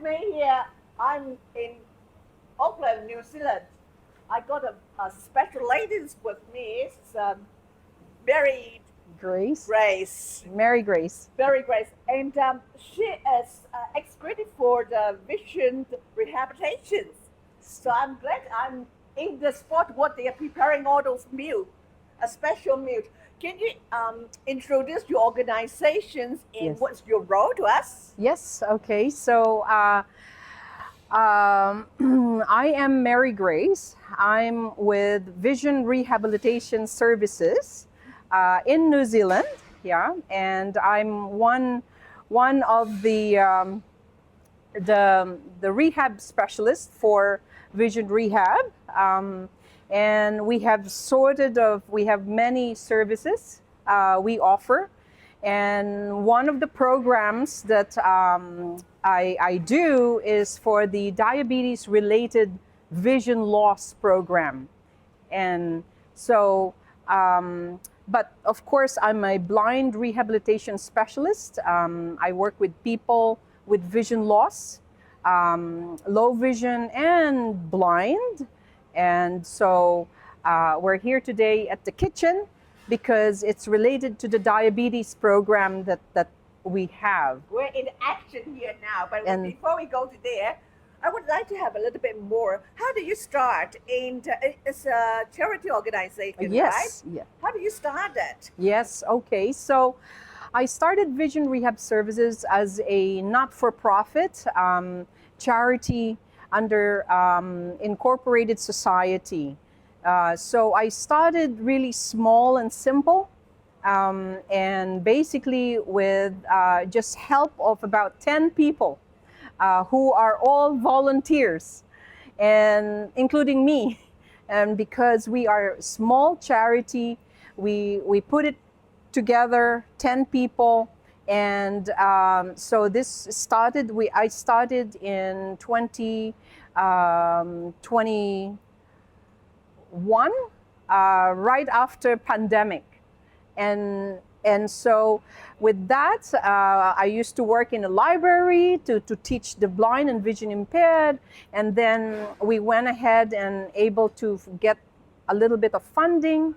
me here. I'm in Auckland, New Zealand. I got a special lady with me. It's Mary Grace. Grace. Mary Grace. Mary Grace. And she is executive for the Vision Rehabilitation. So I'm glad I'm in the spot what they are preparing all those meals, a special meal. Can you introduce your organizations and Yes. what's your role to us? Yes. Okay. So I am Mary Grace. I'm with Vision Rehabilitation Services in New Zealand. Yeah, and I'm one of the rehab specialists for Vision Rehab. And we have many services we offer. And one of the programs that I do is for the diabetes related vision loss program. And so, but of course, I'm a blind rehabilitation specialist. I work with people with vision loss, low vision, and blind. And so we're here today at the kitchen because it's related to the diabetes program that we have. We're in action here now, but And- before we go to there, I would like to have a little bit more. How do you start? It's a charity organization, Yes. right? Yeah. How do you start that? Yes, okay. So I started Vision Rehab Services as a not-for-profit charity under incorporated society. So I started really small and simple, and basically with just help of about 10 people who are all volunteers, and including me. And because we are a small charity, we put it together, 10 people. And so this started, I started in 2021, right after pandemic. And so with that, I used to work in a library to teach the blind and vision impaired. And then we went ahead and able to get a little bit of funding.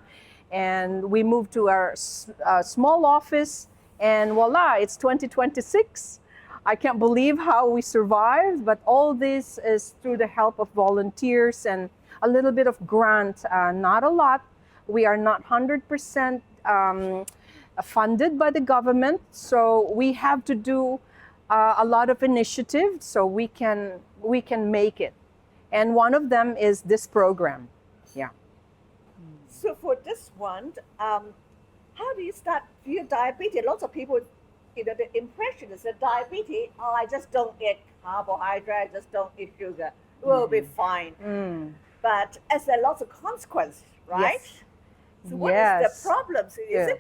And we moved to our small office, and voila, it's 2026. I can't believe how we survived, but all this is through the help of volunteers and a little bit of grant, not a lot. We are not 100% funded by the government, so we have to do a lot of initiatives so we can make it. And one of them is this program. Yeah. So for this one, how do you start your diabetes? Lots of people, the impression is that diabetes, oh, I just don't eat carbohydrate, just don't eat sugar, we'll be fine. But as there are lots of consequences, right? Yes. So what is Yes. the problem? So is it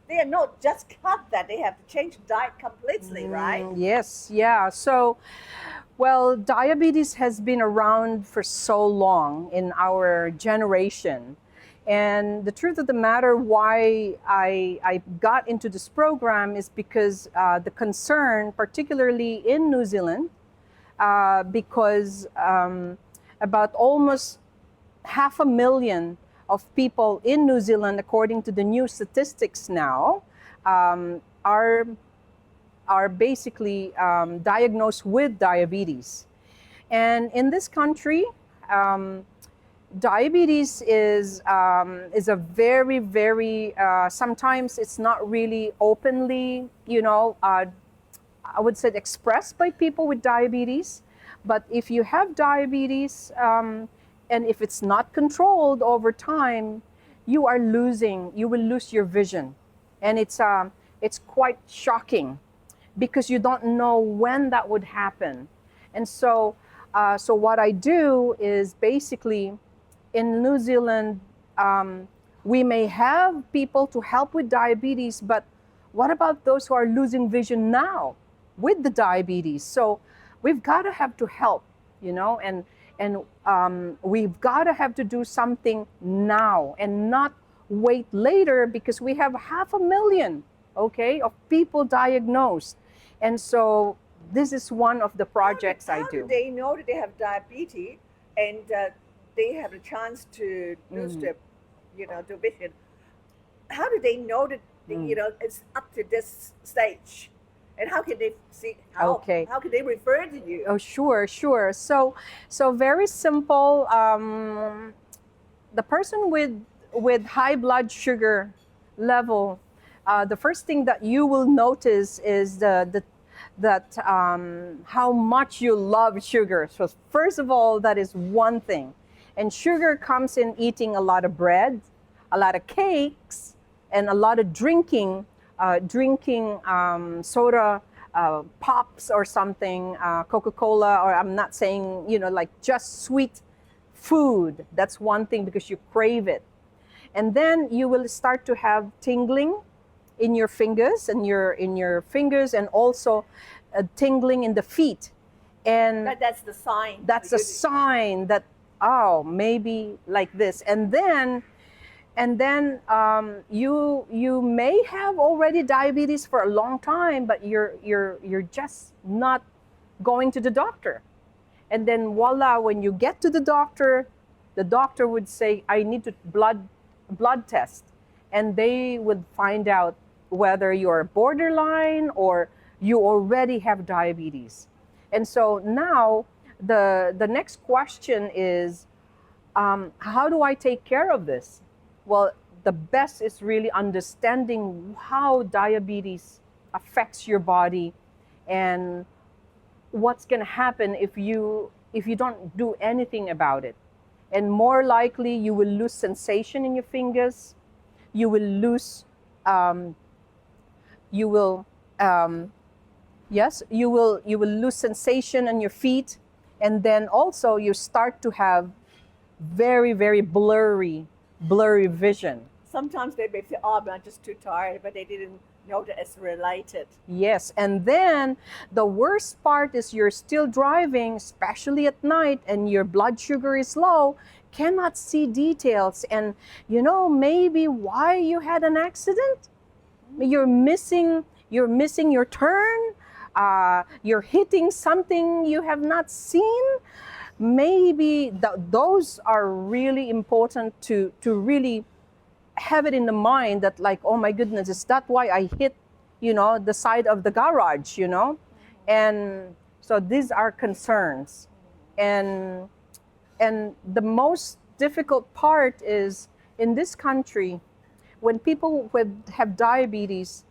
they are not just cut that, they have to change diet completely, right? Yes, yeah. So, well, diabetes has been around for so long in our generation. And the truth of the matter, why I got into this program is because the concern, particularly in New Zealand, because about almost 500,000 of people in New Zealand, according to the new statistics now, are basically diagnosed with diabetes. And in this country, diabetes is a very, very, sometimes it's not really openly, I would say expressed by people with diabetes. But if you have diabetes, and if it's not controlled over time, you will lose your vision. And it's quite shocking because you don't know when that would happen. And so what I do is basically, in New Zealand, we may have people to help with diabetes, but what about those who are losing vision now with the diabetes? So we've got to have to help, and we've got to have to do something now and not wait later, because we have 500,000, okay, of people diagnosed. And so this is one of the projects I How do. do they know that they have diabetes and they have a chance to lose Mm. their, the vision? How do they know that it's up to this stage? And how can they see Okay. how can they refer to you? Oh, sure, sure. So very simple. The person with high blood sugar level, the first thing that you will notice is that how much you love sugar. So first of all, that is one thing. And sugar comes in eating a lot of bread, a lot of cakes, and a lot of drinking soda, pops or something, Coca-Cola, or I'm not saying, like just sweet food. That's one thing because you crave it. And then you will start to have tingling in your fingers and also tingling in the feet. And That's the sign. that's a sign that, oh, maybe like this. And then you may have already diabetes for a long time, but you're just not going to the doctor. And then voila, when you get to the doctor would say, I need to blood test, and they would find out whether you're borderline or you already have diabetes. And so now the next question is, how do I take care of this? Well, the best is really understanding how diabetes affects your body and what's going to happen if you don't do anything about it. And more likely, you will lose sensation in your fingers. You will lose, you will, yes, you will lose sensation in your feet, and then also you start to have very, very blurry vision. Sometimes they may feel, oh, I'm just too tired, but they didn't know that it's related. Yes, and then the worst part is you're still driving, especially at night, and your blood sugar is low, cannot see details, and maybe why you had an accident. You're missing your turn. You're hitting something you have not seen. Maybe those are really important to really have it in the mind, that like, oh my goodness, is that why I hit the side of the garage, and so these are concerns. And the most difficult part is, in this country, when people have diabetes,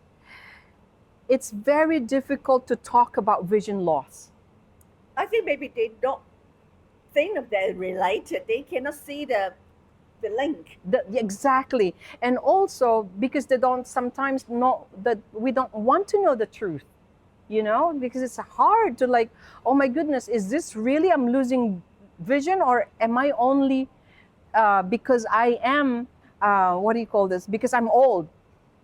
it's very difficult to talk about vision loss. I think maybe they don't think of that related. They cannot see the link. Exactly. And also because they don't sometimes know, that we don't want to know the truth, because it's hard to like, oh my goodness, is this really I'm losing vision, or am I only because I am what do you call this, because I'm old,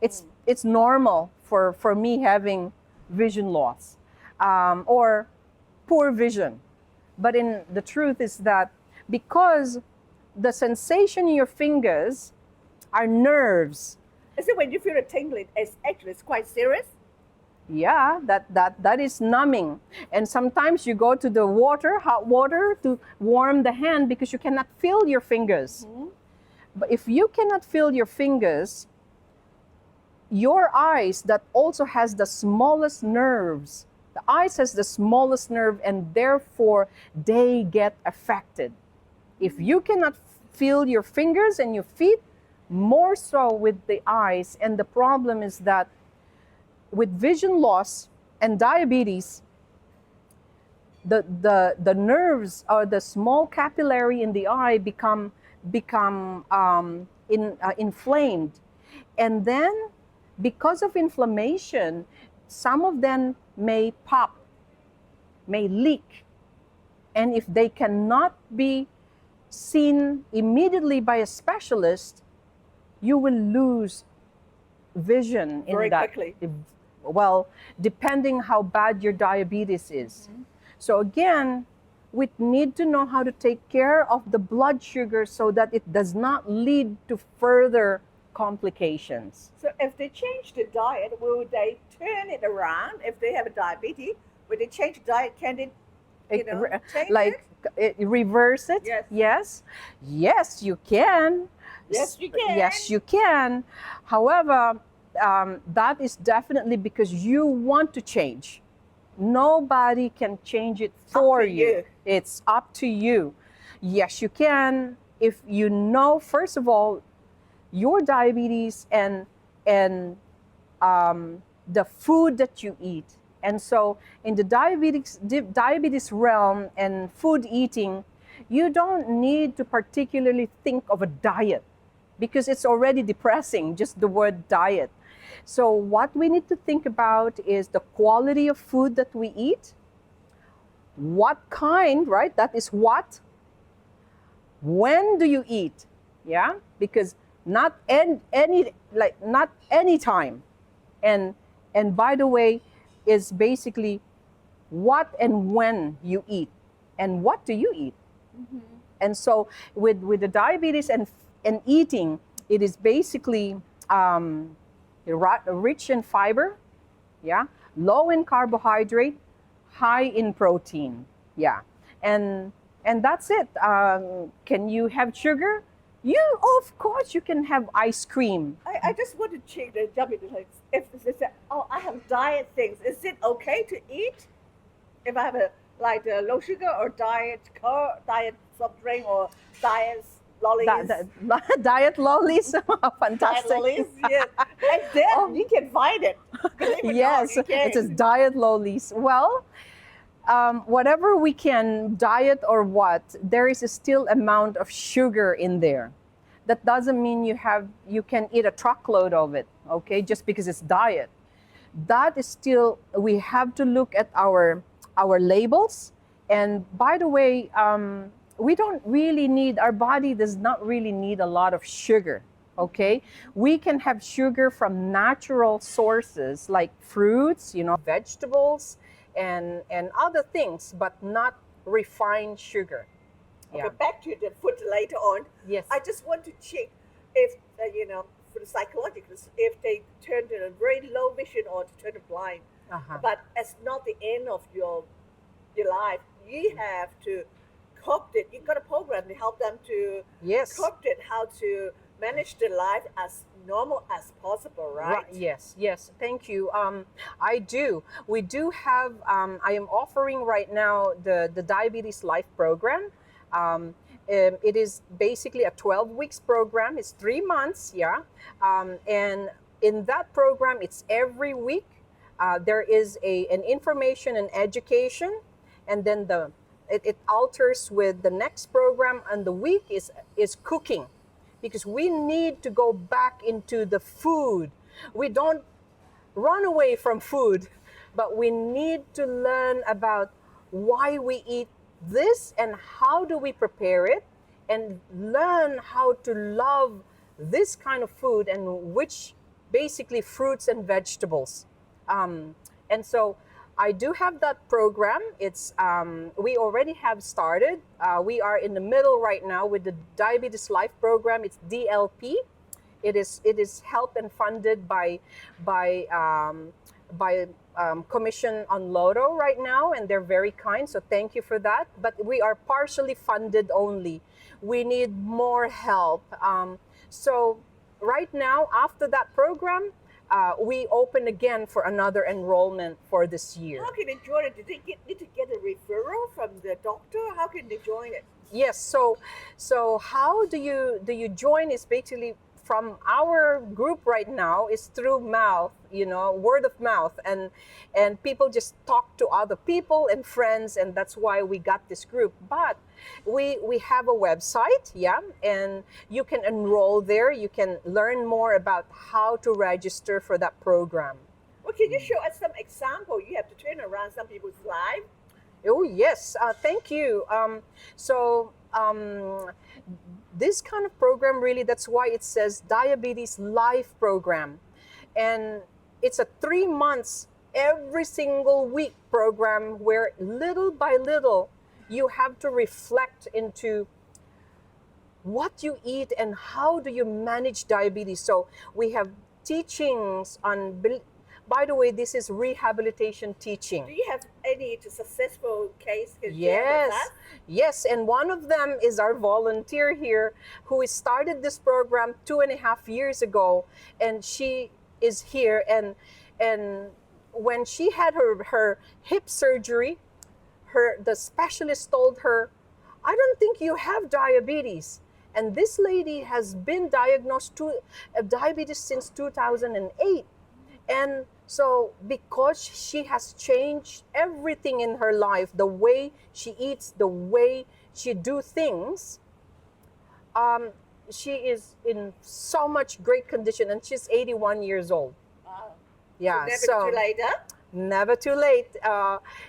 it's normal for me having vision loss, or poor vision. But in the truth is that because the sensation in your fingers are nerves. Is it when you feel the tingling, it's quite serious? Yeah, that is numbing. And sometimes you go to the hot water to warm the hand because you cannot feel your fingers. Mm-hmm. But if you cannot feel your fingers, your eyes that also has the smallest nerves, the eyes has the smallest nerve, and therefore they get affected. If you cannot feel your fingers and your feet, more so with the eyes. And the problem is that with vision loss and diabetes, the nerves or the small capillary in the eye become inflamed. And then because of inflammation, some of them may pop, may leak. And if they cannot be seen immediately by a specialist, you will lose vision very quickly. Well, depending how bad your diabetes is. Mm-hmm. So again, we need to know how to take care of the blood sugar so that it does not lead to further complications. So if they change the diet, will they turn it around if they have a diabetes? when they change diet, can they, change Like reverse it? Yes. Yes. Yes, you can. Yes, you can. Yes, you can. However, that is definitely because you want to change. Nobody can change it for Up to you. It's up to you. Yes, you can. If you know, first of all, your diabetes and the food that you eat. And so in the diabetes realm and food eating, you don't need to particularly think of a diet because it's already depressing, just the word diet. So what we need to think about is the quality of food that we eat. What kind, right? That is what. When do you eat? Yeah, because not not any time. And by the way, is basically what and when you eat, and what do you eat. Mm-hmm. And so with the diabetes and eating, it is basically rich in fiber, yeah, low in carbohydrate, high in protein, yeah, and that's it. Can you have sugar? You, of course, you can have ice cream. I just want to check the diabetes. If they say, oh, I have diet things, is it okay to eat? If I have a like low sugar or diet soft drink or diet lollies. Diet lollies, Diet fantastic. lollies, yes. And then Oh. you can find it. Believe it or not, Yes, you can. it says diet lollies. Well, whatever we can diet or what, there is a still amount of sugar in there. That doesn't mean you can eat a truckload of it, okay, just because it's diet. That is still, we have to look at our labels. And by the way, we don't really need, our body does not really need a lot of sugar, okay? We can have sugar from natural sources like fruits, vegetables, and other things, but not refined sugar. Okay, back to the food later on. Yes. I just want to check if, for the psychologists, if they turn to a very low vision or to turn to blind. Uh-huh. But it's not the end of your life. You have to cope it. You've got a program to help them to Yes. cope it, how to manage their life as normal as possible, right? Yes, thank you. I do. We do have, I am offering right now the Diabetes Life program. It is basically a 12 weeks program. It's 3 months, yeah. And in that program, it's every week. There is an information and education, and then it alters with the next program, and the week is cooking, because we need to go back into the food. We don't run away from food, but we need to learn about why we eat this and how do we prepare it, and learn how to love this kind of food, and which basically fruits and vegetables. And so I do have that program. It's we already have started. We are in the middle right now with the Diabetes Life program. It's DLP. It is helped and funded by Commission on Lotto right now, and they're very kind, so thank you for that. But we are partially funded only. We need more help. So right now, after that program, we open again for another enrollment for this year. How can they join it? Do they need to get a referral from the doctor? How can they join it? Yes. So how do you join? Is basically from our group right now is through mouth, word of mouth, and people just talk to other people and friends, and that's why we got this group. But we have a website, yeah, and you can enroll there. You can learn more about how to register for that program. Well, can you show us some example? You have to turn around some people's life. Oh yes, thank you. This kind of program, really, that's why it says Diabetes Life program, and it's a 3 months every single week program where little by little you have to reflect into what you eat and how do you manage diabetes. So we have teachings on By the way, this is rehabilitation teaching. Do you have any successful case can share with Yes, us? yes, and one of them is our volunteer here who started this program 2.5 years ago, and she is here. And when she had her hip surgery, the specialist told her, "I don't think you have diabetes." And this lady has been diagnosed to diabetes since 2008. And so, because she has changed everything in her life, the way she eats, the way she do things, um, she is in so much great condition, and she's 81 years old. Wow. So Yeah, never too so late, huh? never too late.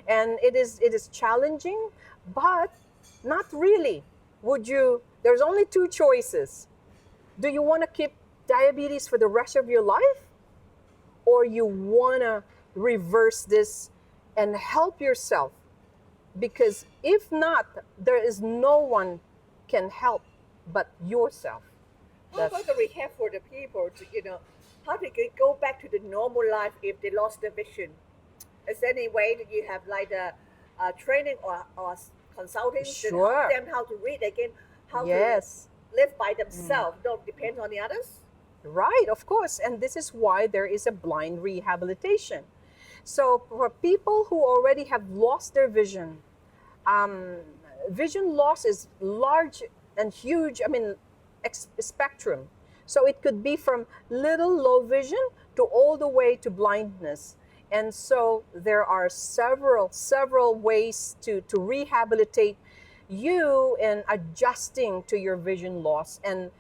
And it is challenging, but not really. Would you? There's only two choices. Do you want to keep diabetes for the rest of your life, or you want to reverse this and help yourself? Because if not, there is no one can help but yourself. How That's about the rehab for the people to, how to go back to the normal life if they lost their vision? Is there any way that you have like a, training or consulting that help sure. them how to read again, how to Yes. live by Mm. themselves, don't depend on the others? Right, of course. And this is why there is a blind rehabilitation. So for people who already have lost their vision, um, vision loss is large and huge. I mean, spectrum. So it could be from little low vision to all the way to blindness. And so there are several ways to rehabilitate you in adjusting to your vision loss and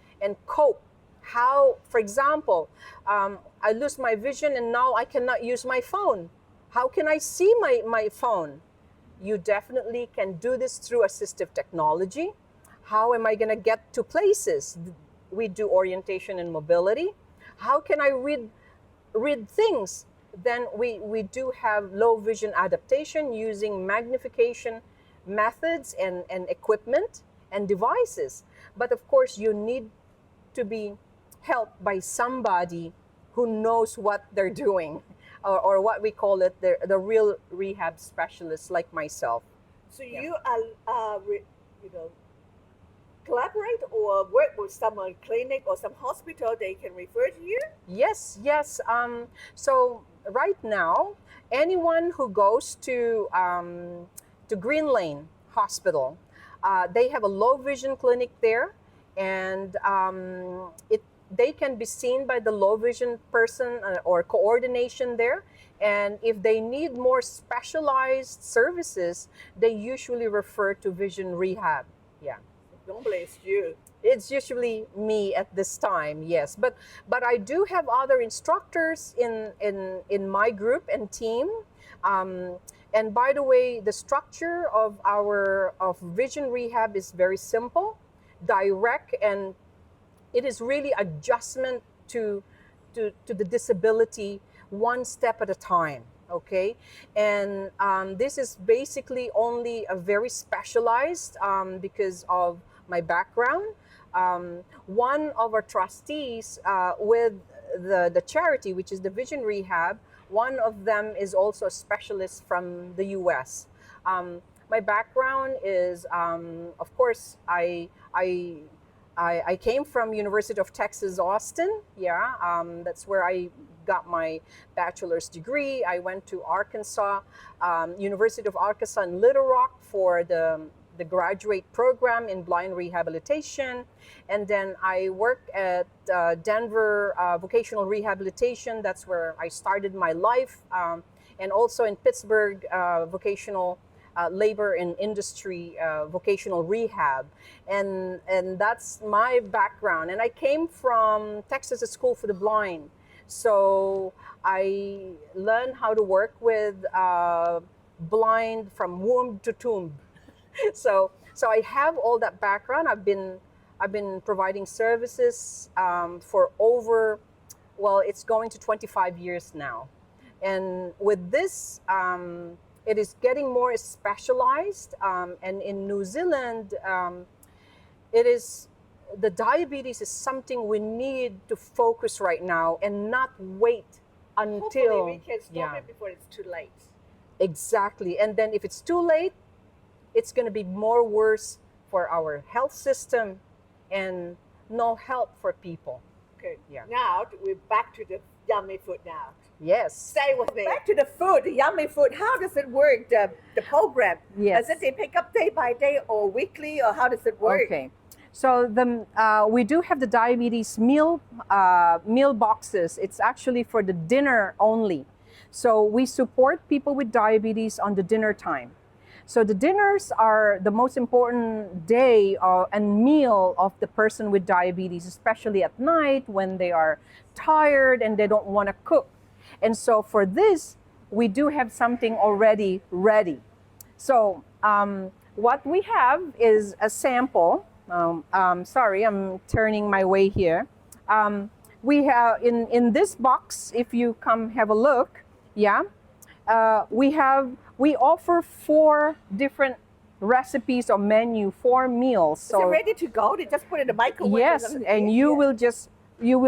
cope. How, for example, I lose my vision and now I cannot use my phone. How can I see my phone? You definitely can do this through assistive technology. How am I going to get to places? We do orientation and mobility. How can I read things? Then we do have low vision adaptation using magnification methods and equipment and devices. But of course, you need to be helped by somebody who knows what they're doing, or what we call it, the real rehab specialists like myself. So Yeah. you are, you know, collaborate or work with some clinic or some hospital they can refer to you? Yes, yes. So right now, anyone who goes to Green Lane Hospital, they have a low vision clinic there, and they can be seen by the low vision person or coordination there. And if they need more specialized services, they usually refer to Vision Rehab. Yeah. Normally it's you. It's usually me at this time, yes, but I do have other instructors in my group and team. um, and by the way, the structure of Vision Rehab is very simple, direct, and it is really adjustment to the disability, one step at a time. Okay, and this is basically only a very specialized, because of my background. One of our trustees with the charity, which is the Vision Rehab, one of them is also a specialist from the US. My background is, of course, I came from University of Texas, Austin. Yeah, that's where I got my bachelor's degree. I went to Arkansas, University of Arkansas in Little Rock for the graduate program in blind rehabilitation. And then I worked at Denver Vocational Rehabilitation. That's where I started my life. And also in Pittsburgh Vocational Labor and Industry Vocational Rehab. And that's my background. And I came from Texas School for the Blind. So I learned how to work with blind from womb to tomb. So I have all that background. I've been providing services for over, well, it's going to 25 years now. And with this, it is getting more specialized. And in New Zealand, it is the diabetes is something we need to focus right now and not wait Hopefully we until can stop yeah, it before it's too late. exactly. And then if it's too late, it's going to be more worse for our health system and no help for people. Okay. Yeah. Now we're back to the yummy food now. Yes. Stay with me. Back to the food, the yummy food. How does it work? The program. Yes. Does it they pick up day by day or weekly, or how does it work? Okay. So we do have the diabetes meal boxes. It's actually for the dinner only. So we support people with diabetes on the dinner time. So the dinners are the most important day and meal of the person with diabetes, especially at night when they are tired and they don't want to cook. And so for this, we do have something already ready. So what we have is a sample. Sorry, I'm turning my way here. We have in this box, if you come have a look, yeah, we offer 4 different recipes or menu, 4 meals. So, is it ready to go? They just put it in the microwave. Yes, and you will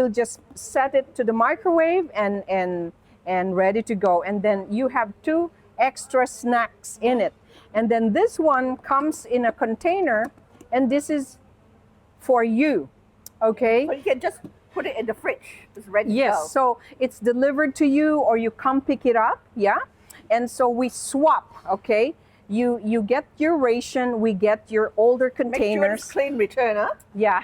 just set it to the microwave and ready to go. And then you have 2 extra snacks in it. And then this one comes in a container, and this is for you, okay? So you can just put it in the fridge. It's ready to go. Yes, so it's delivered to you or you come pick it up, yeah? And so we swap, okay? You get your ration, we get your older containers. Make sure it's clean return, huh? Yeah,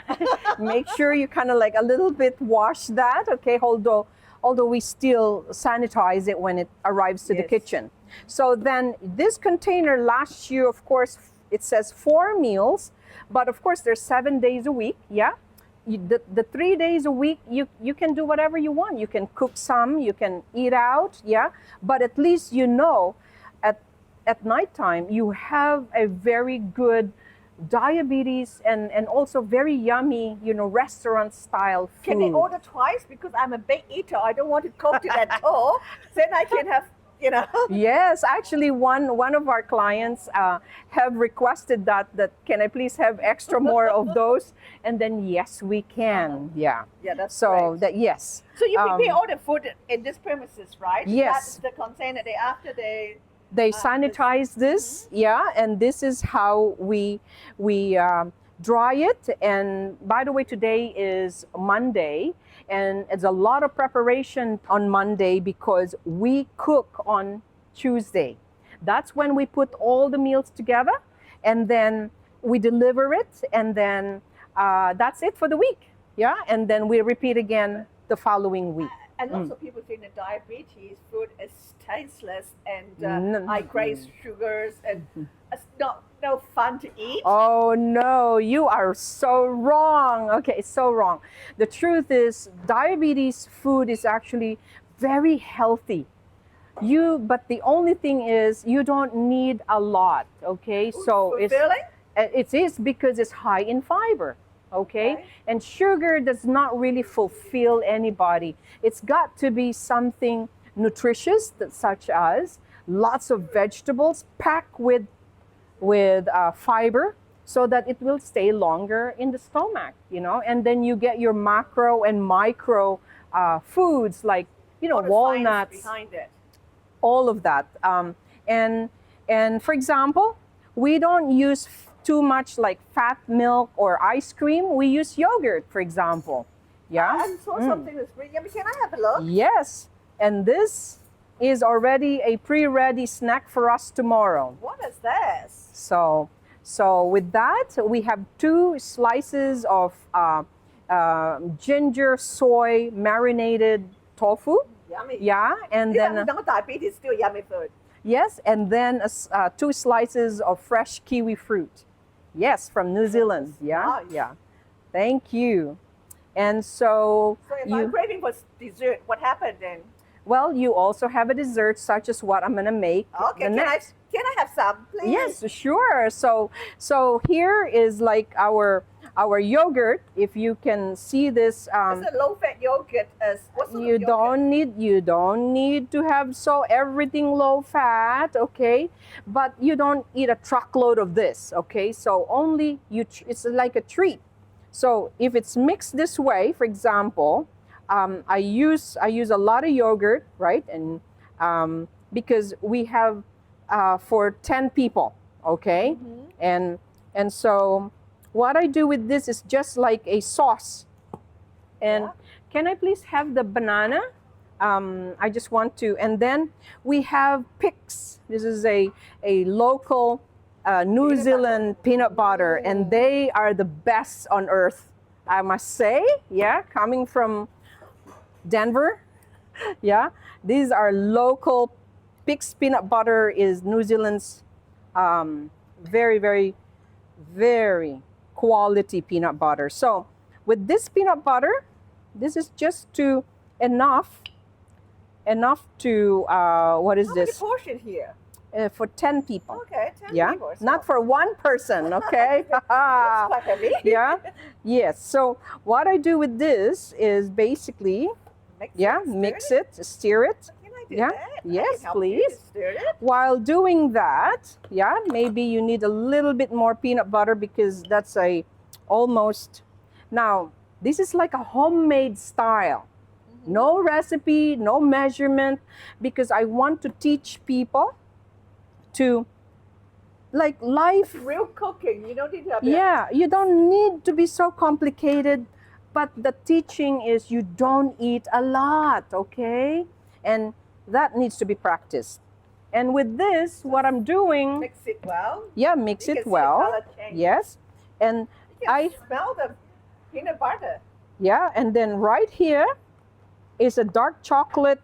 make sure you kind of like a little bit wash that, okay? Although we still sanitize it when it arrives to the kitchen. So then this container lasts you, of course, it says 4 meals, but of course there's 7 days a week, yeah? The 3 days a week, you can do whatever you want. You can cook some, you can eat out, yeah? But at least you know at nighttime, you have a very good diabetes and also very yummy, restaurant style food. Can they order twice? Because I'm a big eater. I don't want to cook it at all. Then I can have, Yes, actually one of our clients have requested that can I please have extra more of those? And then yes, we can. Yeah. Yeah, that's so great. that yes. So you prepare all the food in this premises, right? Yes. That's the container. After they sanitize this, yeah, and this is how we dry it. And by the way, today is Monday, and it's a lot of preparation on Monday because we cook on Tuesday. That's when we put all the meals together, and then we deliver it, and then that's it for the week, yeah, and then we repeat again the following week. And lots of people think that diabetes food is tasteless and high grade sugars and it's no fun to eat. Oh no, you are so wrong. Okay, so wrong. The truth is, diabetes food is actually very healthy. But the only thing is, you don't need a lot. Okay, so it is because it's high in fiber. Okay, and sugar does not really fulfill anybody. It's got to be something nutritious, such as lots of vegetables packed with fiber, so that it will stay longer in the stomach. And then you get your macro and micro foods like walnuts, behind it. all of that. And for example, we don't use too much like fat milk or ice cream. We use yogurt, for example. Yeah. I saw something that's really yummy. Can I have a look? Yes. And this is already a pre-ready snack for us tomorrow. What is this? So with that, we have 2 slices of ginger soy marinated tofu. Yummy. Yeah. And then no diabetes, still yummy food. yes, and then 2 slices of fresh kiwi fruit. Yes, from New Zealand. Yeah, nice. yeah. Thank you. And so if I'm craving for dessert, what happened then? Well, you also have a dessert such as what I'm gonna make. Okay, can I have some, please? Yes, sure. So here is like our yogurt. If you can see this, it's a low-fat yogurt. What sort you of yogurt? don't need to have everything low fat, okay? But you don't eat a truckload of this, okay? So only it's like a treat. So if it's mixed this way, for example, I use a lot of yogurt, right? And because we have for 10 people, okay? And so what I do with this is just like a sauce. And can I please have the banana? I just want to, and then we have Pix. This is a local New Zealand peanut butter, and they are the best on earth, I must say. Yeah, coming from Denver. Yeah, these are local. Pix peanut butter is New Zealand's very, very, very quality peanut butter. So with this peanut butter, this is just enough to what is this? How many portion here? For 10 people. Okay, 10 Yeah, people. So not for one person. Okay. that's quite heavy. Yeah. Yes. So what I do with this is basically, mix it, stir it. Can I do Yeah. that? I Yes, can help you please. to stir it. While doing that, maybe you need a little bit more peanut butter because that's almost. Now, this is like a homemade style. No recipe, no measurement, because I want to teach people to like life. Real cooking. You don't need to have Yeah, you don't need to be so complicated, but the teaching is you don't eat a lot, okay? And that needs to be practiced. And with this, what I'm doing, Mix it well. mix You it can see the well. color change. Yes. And You can smell the peanut butter. and then right here is a dark chocolate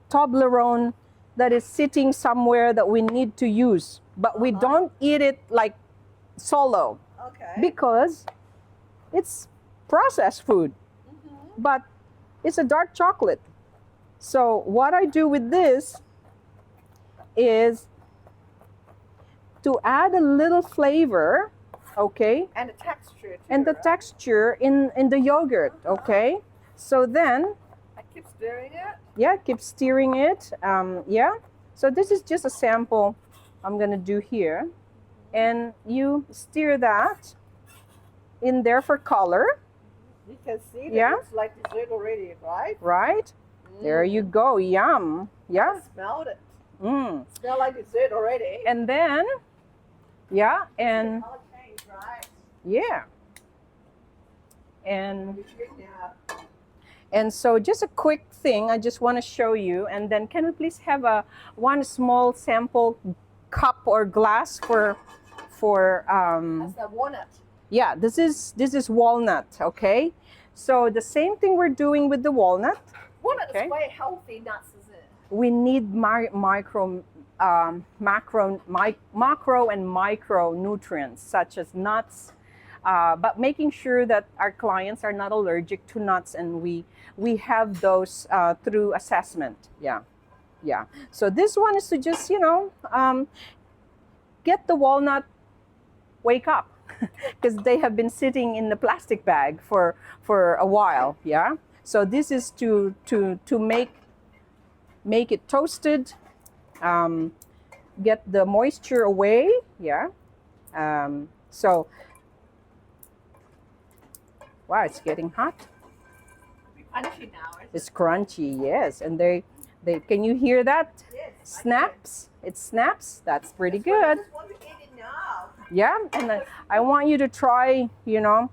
Toblerone that is sitting somewhere that we need to use, but we don't eat it like solo Okay. because it's processed food, but it's a dark chocolate. So what I do with this is to add a little flavor, okay, And the texture too. and the right? texture in the yogurt, okay. So then I keep stirring it. keep stirring it. So this is just a sample I'm gonna do here, and you stir that in there for color. You can see that Yeah. it's like dessert already, right? Right there you go. Yum. Yeah. I smelled it. Mm. Smell like dessert already. And then and Color change, right? yeah, and Yeah. and so just a quick thing I just want to show you, and then can we please have one small sample cup or glass for That's the walnut. yeah, this is walnut, okay? So the same thing we're doing with the walnut. Walnut Okay. is very healthy nuts, isn't it? We need macro and micronutrients such as nuts, but making sure that our clients are not allergic to nuts, and we have those through assessment. Yeah. So this one is to just get the walnut, wake up, because they have been sitting in the plastic bag for a while. Yeah. So this is to make it toasted, get the moisture away. Yeah. So wow, it's getting hot. Crunchy now. It's crunchy, yes. And they can you hear that? Yes. Snaps. It snaps. That's pretty I good. just want to eat it now. Yeah. And I want you to try, in a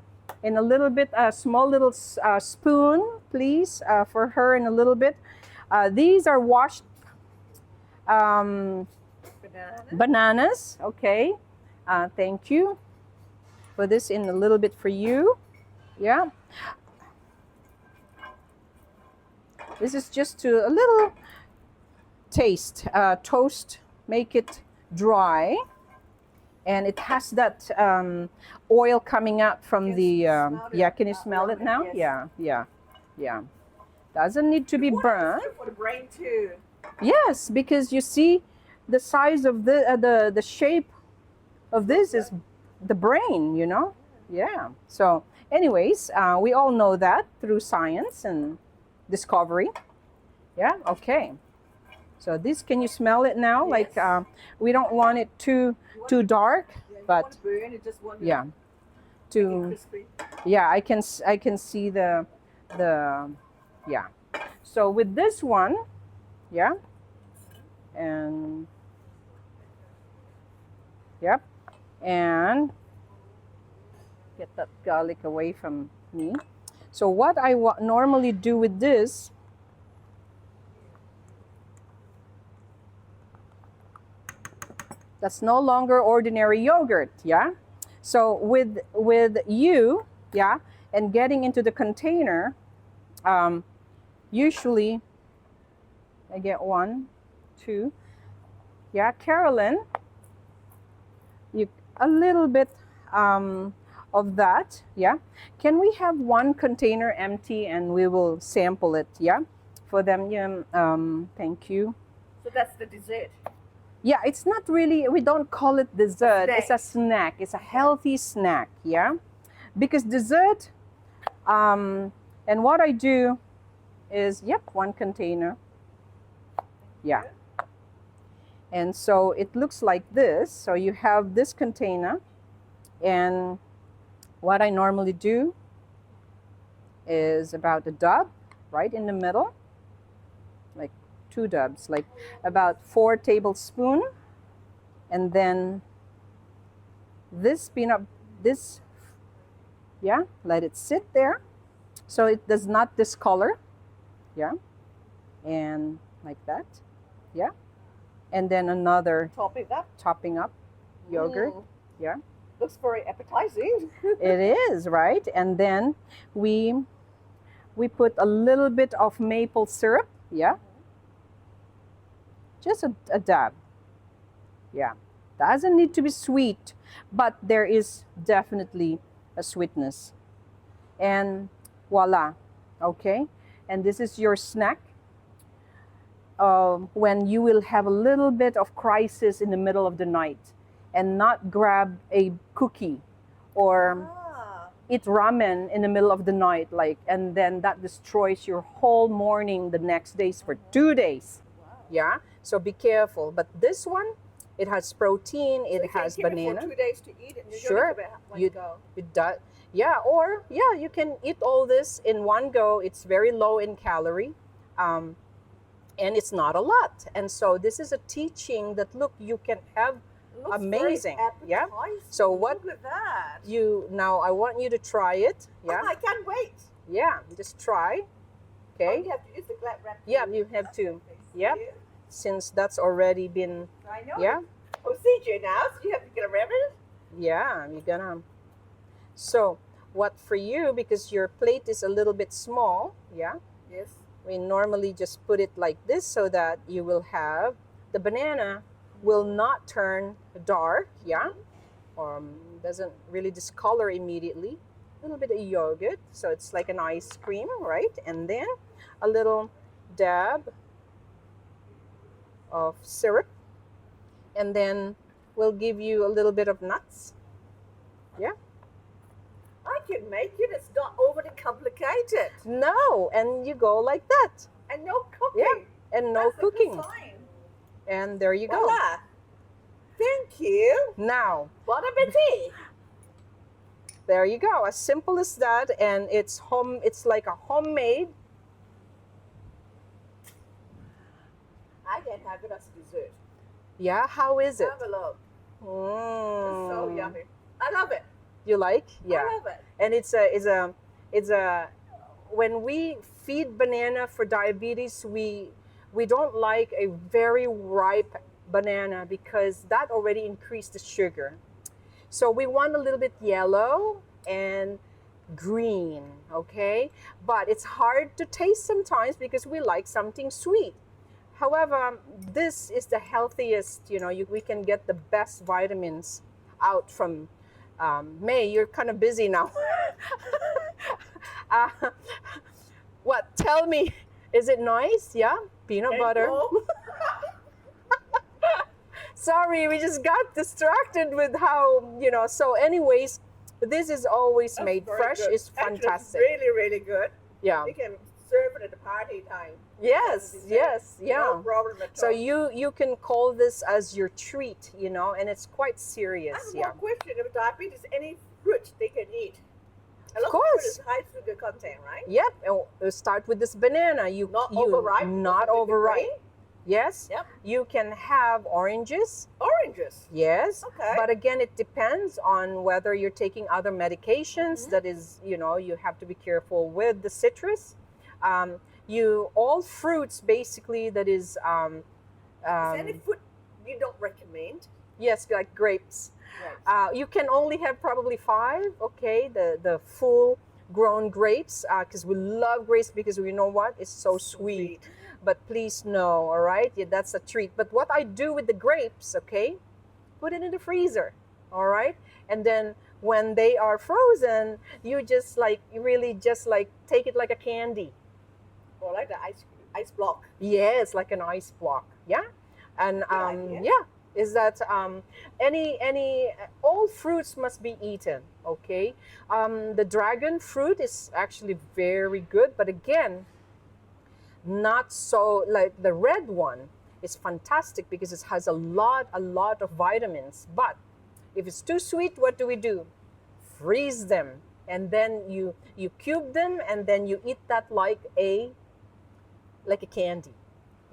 little bit, a small little spoon, please, for her in a little bit. These are washed Banana. bananas. Okay. Thank you. Put this in a little bit for you. Yeah. This is just to a little taste, toast, make it dry. And it has that oil coming out from the, can you smell it now? Yes. Yeah. Doesn't need to be burned. For the brain too. Yes, because you see the size of the shape of this is the brain, Yeah. So anyways, we all know that through science and discovery. Yeah, okay. So this, can you smell it now? Yes. Like we don't want it too dark, Yeah, you but want to burn it, just want to yeah, make it to crispy. yeah, I can see the Yeah. So with this one, yeah, and yep, and get that garlic away from me. So what I normally do with this, that's no longer ordinary yogurt, yeah? So with you, yeah, and getting into the container, usually I get 1, 2, yeah, Carolyn, you a little bit of that, yeah. Can we have 1 container empty and we will sample it, yeah, for them? Yeah, thank you. So that's the dessert. Yeah, it's not really, we don't call it dessert. Snack. It's a snack. It's a healthy snack, yeah? Because dessert, and what I do is, yep, 1 container. Yeah. And so it looks like this. So you have this container, and what I normally do is about a dab right in the middle, like 2 dabs, like about 4 tablespoons. And then this peanut, yeah, let it sit there so it does not discolor, yeah, and like that, yeah. And then another topping up yogurt, yeah. Looks very appetizing. It is, right? And then we put a little bit of maple syrup, yeah, just a dab. Yeah, doesn't need to be sweet, but there is definitely a sweetness. And voila, okay? And this is your snack when you will have a little bit of crisis in the middle of the night and not grab a cookie or eat ramen in the middle of the night, like, and then that destroys your whole morning the next days for 2 days. Yeah, so be careful. But this one, it has protein, it has banana. For 2 days to eat it. Sure, you yeah, or yeah, you can eat all this in one go. It's very low in calorie, and it's not a lot. And so this is a teaching that look, you can have amazing. Yeah. So what? Look at that. Now I want you to try it. Yeah. Oh, I can't wait. Yeah, just try. Okay. Oh, you have to use the glad wrap. Yeah, you have to. Yep. Since that's already been. I know. Yeah. Procedure now, so you have to get a rabbit. Yeah, you're gonna. So what for you, because your plate is a little bit small, yeah? Yes. We normally just put it like this so that you will have, the banana will not turn dark, yeah? Doesn't really discolor immediately. A little bit of yogurt, so it's like an ice cream, right? And then a little dab of syrup. And then we'll give you a little bit of nuts. Yeah? I can make it. It's not overly complicated. No, and you go like that. And no cooking. Yeah, and no That's cooking. A good sign. And there you go. Voila. Thank you. Now, Bon appetit. there you go. As simple as that, and it's like a homemade. I can have it as dessert. Yeah, how is it? Have a look. It's so yummy. I love it. You like? Yeah. I love it. And it's a when we feed banana for diabetes, we don't like a very ripe banana because that already increased the sugar. So we want a little bit yellow and green, okay? But it's hard to taste sometimes because we like something sweet. However, this is the healthiest, we can get the best vitamins out from May. You're kind of busy now. What? Tell me, is it nice? Yeah? Peanut butter. Sorry, we just got distracted with how, so anyways, this is always made fresh. Good. It's fantastic. Actually, it's really, really good. Yeah. We can serve it at the party time. Yes, yeah. No problem at all. So you can call this as your treat, and it's quite serious. I have one question. If diabetes, any fruit they can eat? A lot of course. food is high sugar content, right? Yep. Start with this banana. Not overripe. Not overripe. Yes. Yep. You can have oranges. Oranges. Yes. Okay. But again, it depends on whether you're taking other medications. That is, you have to be careful with the citrus. All fruits basically that is. Is there any food you don't recommend? Yes, like grapes. Right. You can only have probably 5. Okay, the full grown grapes, because we love grapes because we know what, it's so sweet. But please no, all right, yeah, that's a treat. But what I do with the grapes, okay, put it in the freezer, all right, and then when they are frozen, you really just take it like a candy. Or like the ice block. Yes, like an ice block. Yeah. And yeah, is that all fruits must be eaten. Okay. The dragon fruit is actually very good, but again, not so like the red one is fantastic because it has a lot of vitamins. But if it's too sweet, what do? Freeze them, and then you cube them, and then you eat that like a candy.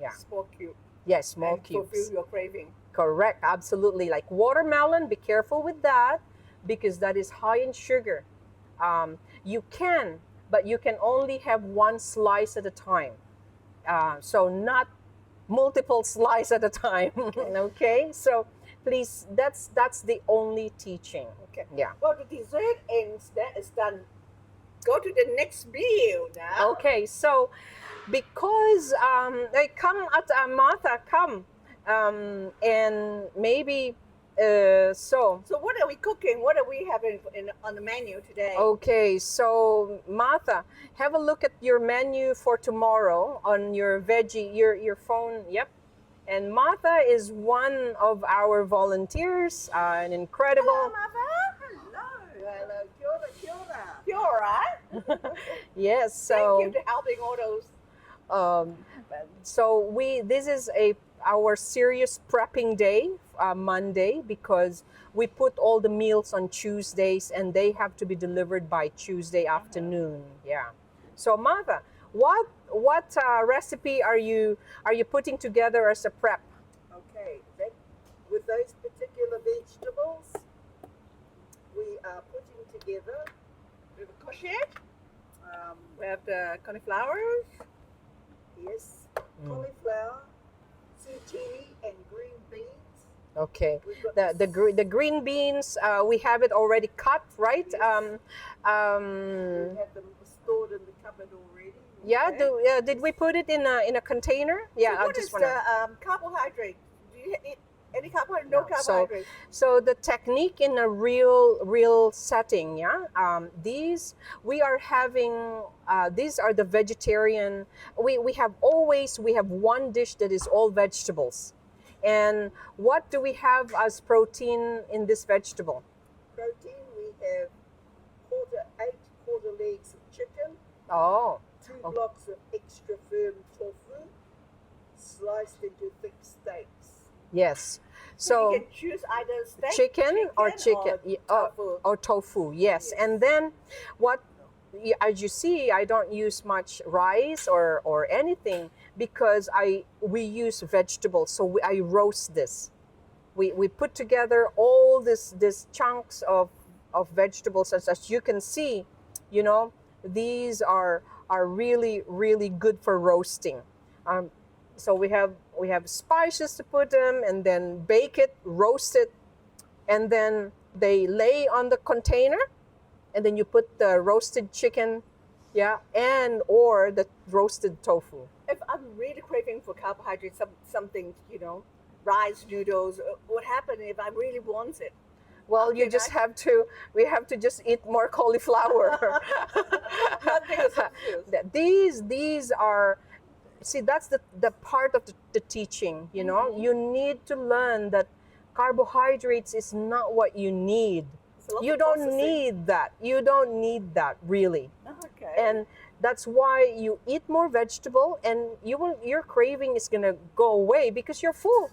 Yeah. Small cube. Yes, small and cubes. Fulfill your craving. Correct, absolutely. Like watermelon, be careful with that because that is high in sugar. You can, but you can only have 1 slice at a time. So not multiple slices at a time. Okay? So please, that's the only teaching. Okay. Yeah. Well, the dessert is done. Go to the next meal now. Okay, so because come at Martha, come, and maybe so. So what are we cooking? What are we having on the menu today? Okay, so Martha, have a look at your menu for tomorrow on your veggie, your phone. Yep. And Martha is one of our volunteers, an incredible. Hello, Martha. Hello. Kia ora. Yes. So. Thank you for helping all those. So this is our serious prepping day, Monday, because we put all the meals on Tuesdays and they have to be delivered by Tuesday afternoon. Yeah. So Martha, what recipe are you putting together as a prep? Okay, with those particular vegetables, we are putting together. We have a courgette. We have the cauliflowers. Yes, cauliflower, zucchini, and green beans. Okay, the green beans, we have it already cut, right? Yes. We have them stored in the cupboard already. Yeah. Okay. Did we put it in a container? Yeah. So what is the carbohydrate? Do you eat any carbohydrate? No carbohydrate. So the technique in a real setting, yeah. These we are having. These are the vegetarian. We have one dish that is all vegetables, and what do we have as protein in this vegetable? Protein, we have 8 quarter legs of chicken. Oh. 2 blocks of extra firm tofu, sliced into thick steaks. Yes. So you can choose either steak, chicken or tofu. or tofu. Yes. And then as you see, I don't use much rice or anything because we use vegetables. So I roast this. We put together all this chunks of vegetables, as you can see, these are really good for roasting. So we have spices to put them, and then bake it, roast it, and then they lay on the container, and then you put the roasted chicken, yeah, and or the roasted tofu. If I'm really craving for carbohydrates, something, rice noodles, what happens if I really want it? Well, we have to just eat more cauliflower. These are, see, that's the part of the teaching, You need to learn that carbohydrates is not what you need. You don't need that. You don't need that, really. Okay. And that's why you eat more vegetable, and your craving is going to go away because you're full.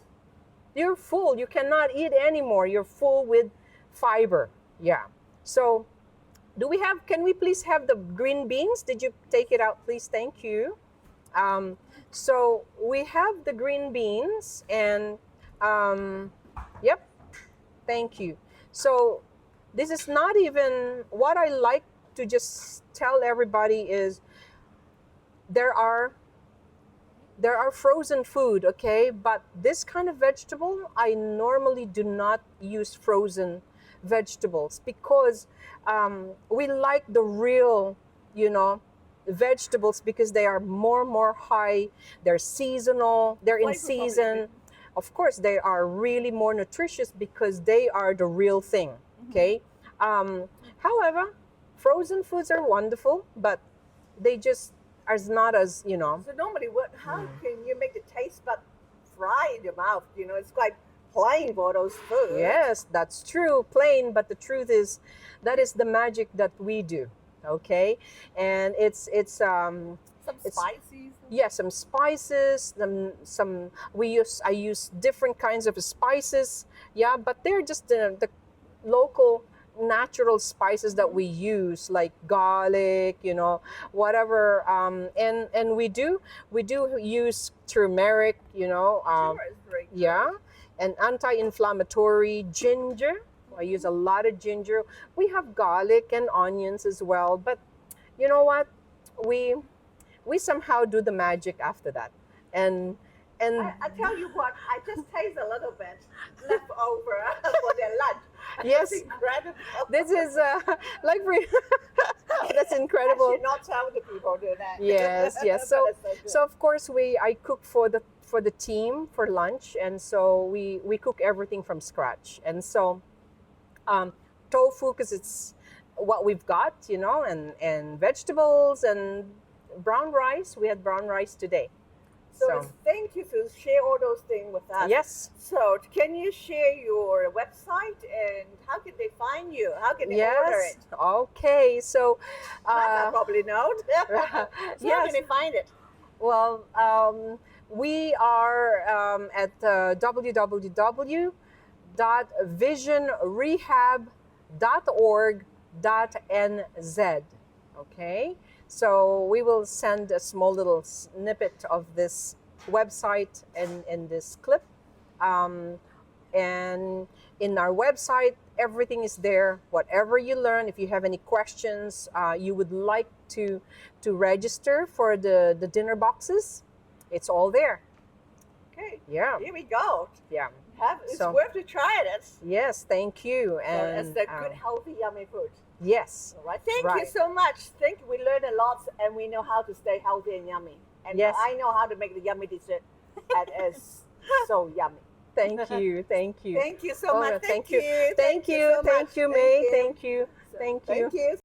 You're full. You cannot eat anymore. You're full with fiber. Yeah. So Do we have, can we please have the green beans? Did you take it out, please? Thank you. So we have the green beans and, yep, thank you. So this is not even, what I like to just tell everybody is there are frozen food, okay? But this kind of vegetable, I normally do not use frozen vegetables because we like the real, you know, vegetables because they are more high, they're seasonal, they're in Flavor probably season. good. Of course, they are really more nutritious because they are the real thing, okay? However, frozen foods are wonderful, but they just are not as, you know. So normally, how can you make the taste bud fry in your mouth? You know, it's quite plain for those foods. Yes, that's true, plain, but the truth is that is the magic that we do, okay? And it's Some it's- spices. yeah, some spices, some I use different kinds of spices, yeah, but they're just the local natural spices that we use, like garlic, you know, whatever, and we do use turmeric, you know, Sure, it's very good. yeah, and anti-inflammatory ginger. I use a lot of ginger. We have garlic and onions as well, but you know what, we somehow do the magic after that, and I tell you what, I just taste a little bit left over for their lunch. yes, It's incredible. this is like that's I incredible. should not tell the people do that. Yes, yes. So But it's so of course I cook for the team for lunch, and so we cook everything from scratch. And so tofu, because it's what we've got, you know, and vegetables and brown rice. We had brown rice today. So So it's thank you to share all those things with us. yes, So can you share your website and how can they find you? How can they order yes. it? Okay, so I probably know. So how yes. can they find it? Well, we are at www.visionrehab.org.nz. Okay, so we will send a small little snippet of this website in this clip. And in our website, everything is there. Whatever you learn, if you have any questions, you would like to register for the dinner boxes, it's all there. Okay, Yeah, here we go. yeah. It's So- worth to try it. Yes, thank you. So And it's the good, healthy, yummy food. yes, All right. Thank you Right. so much. Thank you. We learned a lot and we know how to stay healthy and yummy. And Yes. I know how to make the yummy dessert that is so yummy. thank you, thank you. Thank you so Oh, much. no, Thank you. Thank you, so thank much. you, May. you. Thank you, thank you. Thank you.